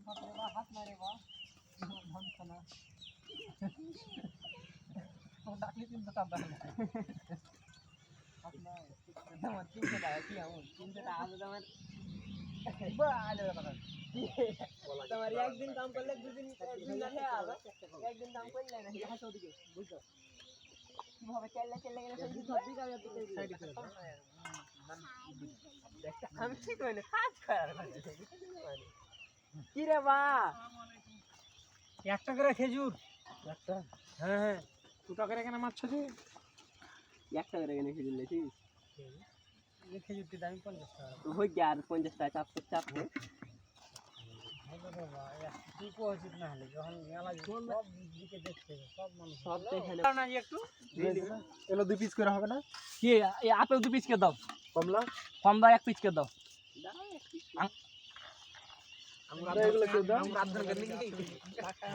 হাত মারে বা ধান খানা ডাকলি কিন্তু চাপ দাও হাত মারে তোমার 300 টাকা কি আমন 300 টাকা আজ আমার বালে বাবা তোমার একদিন কাম করলে দুদিন লাগে আর একদিন কাম করলে না হাসো দিকে বুঝছো কিভাবে চললে চললে গেলে সব দিকে যাবে দিকে সাইড করে আমি ঠিক হইনি কাজ করার কি রে বা একটা করে খেজুর একটা হ্যাঁ হ্যাঁ 2 টাকা করে কেন মাছ ছে একটা করে কেন খেজুর লেছিস এই খেজুরটির দাম 50 টাকা তো হই কি আর 50 টাকা চাপ তো হলো বাবা কি কোচিত না হলে যখন মেলা সব দিকে দেখতে সব মানুষ সব দেখে না একটু এলো 2 পিস করে হবে না কি এই আপেল 2 পিস কে দাও কমলা 1 পিস কে দাও আমরা এগুলো কে দাও আমরা আদর করলি কি টাকা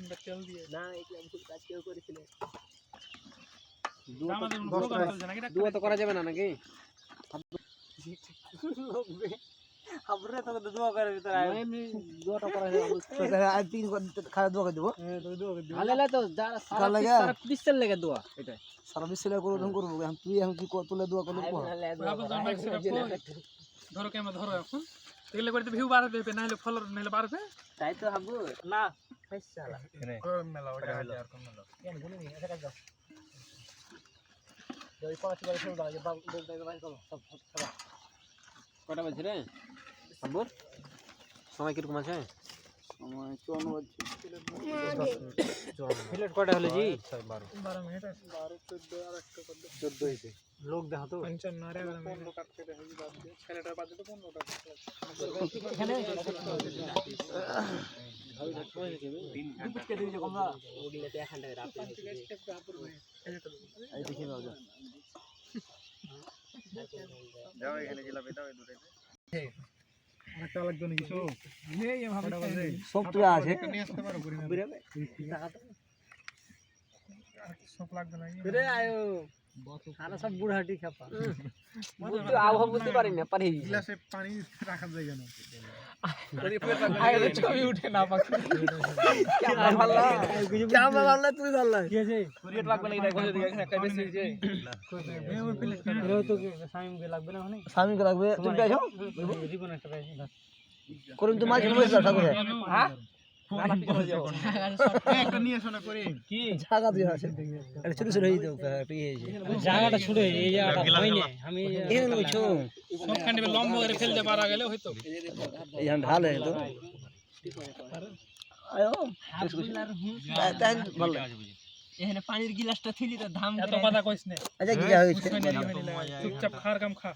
না তেল দিয়ে না এগুলো আমি কাজ কেউ করেছিল দুয়া তো করা যাবে না নাকি हमरे तो दुआ करे भीतर आए दुआ तो करा है आज 3 खा दुआ कर देबो तो दुआ कर देबो हाले तो सारा 20 चल लेगा दुआ এটা সারা 20 চলে করে ধন করব এখন তুই এখন কি তুলে দুয়া করব ধরো ক্যামেরা ধরো এখন এগুলো করতে ভিউ বাড়বে না হলে ফলোয়ার না হলে বাড়বে তাই তো হাবু না ফেসালা কোন মেলা ওটা হলো আর কোন মেলা কেন বলি নি এটা কাজ দাও ওই 5 বার শুরু দাও যে বাবু বলতে ভাই চলো সব কটা বাজে রে আব্বু সময় কি রকম আছে সময় 54 বাজে প্লেট কটা হলো জি 12 মিনিট আছে 12 14 আর একটা কত 14 হইছে লোক দেখা তো 55 আরে 15 কাটতে রে হই বাদ দে ছেলেটার বাদ তো 15 টা এখানে দিন যে কমরা ওগুলো তো 1 ঘন্টা রাত এই দেখি নাও যাও এখানে জিলাপি দাও এই দুটো একটা লাগবে নাকি সব এই এভাবে সব তো আছে নিয়ে আসতে পারো করি না টাকা তো সব লাগবে না রে আয়ো সারা সব বুড়াটি খাপা বুঝতে আবহাওয়া বুঝতে পারি না পারি গ্লাসে পানি রাখার জায়গা না আরে ছবি উঠে না পাক ক্যামেরা ভালো তুই ভালো কি আছে রেট লাগবে না এটা কইছে দিকে একটা বেশি হইছে এই ওই প্লেট এর তো সামিমকে লাগবে না মানে সামিমকে লাগবে তুমি যাও জীবন একটা পাইছি করুন তো মাছ বসে যাও ঠাকুর হ্যাঁ একটা নিয়ে শোনা করে কি জায়গা দিয়ে আছে এটা ছোট ছোট হই দাও পেয়ে জায়গাটা ছোট এই জায়গাটা হয়নি আমি এখানে বলছো সবখানে লম্বা করে ফেলতে পারা গেলে হয়তো এই ঢাল है তো আয়ো তাই ভালো এখানে পানির গ্লাসটা থিলি তো ধাম এত কথা কইছ না আচ্ছা কি হইছে চুপচাপ খার কাম খা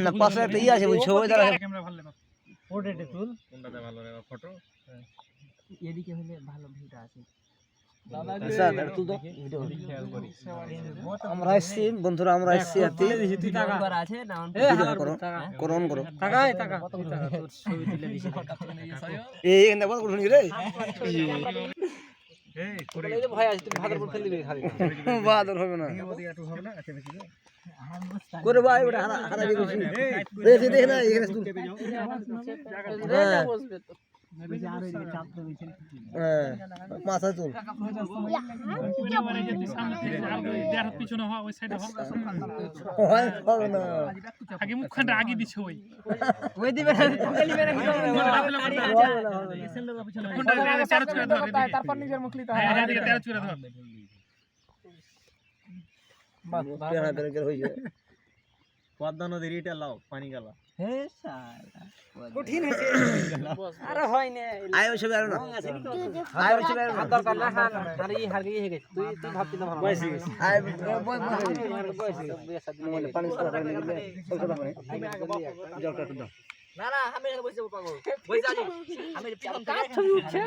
না পাশে একটা ই আছে বলছো ওই দাঁড়া ক্যামেরা ভালো লাগে ফটোতে তুল কোনটাতে ভালো লাগে ফটো এদিকে হলে ভালো ভিউটা আছে আচ্ছা তুল দাও ভিডিও খেয়াল করি আমরা আসছি বন্ধুরা আমরা আসছি হাতে তুই টাকা কর আছে না করন করো টাকা ছবি তুলে দিছি এই এখানে বল করুন রে এই করে এই ভয় আছে তুমি ভাদরপুর ফেল দিবি খালি ভাদর হবে না একটু হবে না এত বেশি করে ভাই ওটা হারা দিয়ে বসি এই দেখ না এখানে তুল জায়গা বসবে তো মাথা তুল পিছনে ওই সাইডে হবে না আগে মুখখানটা আগে দিছে ওই দিবে তারপর নিজের মুখ লিতে হয় পদ্মা নদীর ইটা লাও পানি গালা হে সালা কঠিন হইছে আরে হয় না আয় ওই সব আর না আয় ওই সব আর দরকার না হারি হয়ে গেছে তুই ভাবতি না ভালো বয়স গেছে আয় বয়স পানি সারা করে নিলে সব কথা মানে জলটা তো দাও না আমি এখানে বসে পাবো বই জানি আমি কাজ ছবি উঠছে